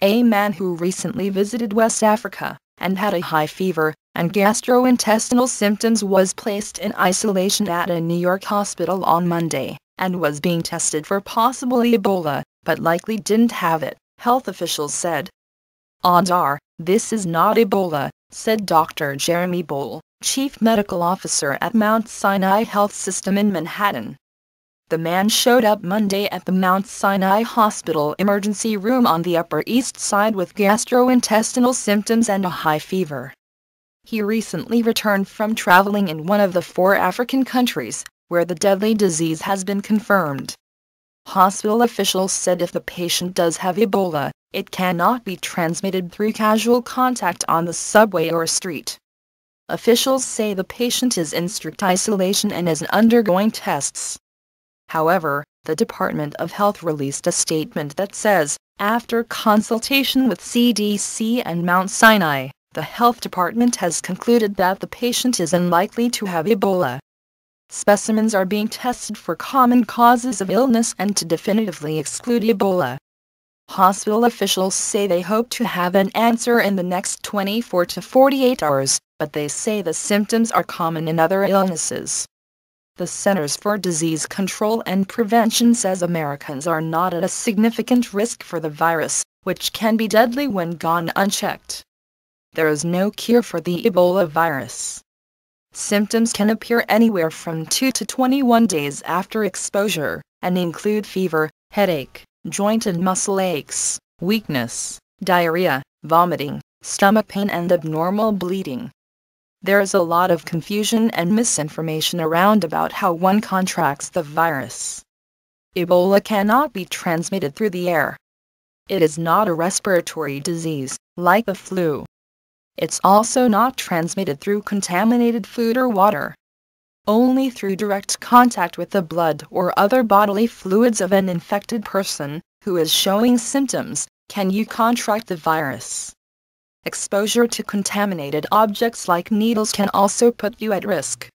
A man who recently visited West Africa and had a high fever and gastrointestinal symptoms was placed in isolation at a New York hospital on Monday and was being tested for possible Ebola, but likely didn't have it, health officials said. "Odds are, this is not Ebola," said Dr. Jeremy Boal, chief medical officer at Mount Sinai Health System in Manhattan. The man showed up Monday at the Mount Sinai Hospital emergency room on the Upper East Side with gastrointestinal symptoms and a high fever. He recently returned from traveling in one of the 4 African countries where the deadly disease has been confirmed. Hospital officials said if the patient does have Ebola, it cannot be transmitted through casual contact on the subway or street. Officials say the patient is in strict isolation and is undergoing tests. However, the Department of Health released a statement that says, after consultation with CDC and Mount Sinai, the health department has concluded that the patient is unlikely to have Ebola. Specimens are being tested for common causes of illness and to definitively exclude Ebola. Hospital officials say they hope to have an answer in the next 24 to 48 hours, but they say the symptoms are common in other illnesses. The Centers for Disease Control and Prevention says Americans are not at a significant risk for the virus, which can be deadly when gone unchecked. There is no cure for the Ebola virus. Symptoms can appear anywhere from 2 to 21 days after exposure, and include fever, headache, joint and muscle aches, weakness, diarrhea, vomiting, stomach pain and abnormal bleeding. There is a lot of confusion and misinformation around about how one contracts the virus. Ebola cannot be transmitted through the air. It is not a respiratory disease, like the flu. It's also not transmitted through contaminated food or water. Only through direct contact with the blood or other bodily fluids of an infected person who is showing symptoms can you contract the virus. Exposure to contaminated objects like needles can also put you at risk.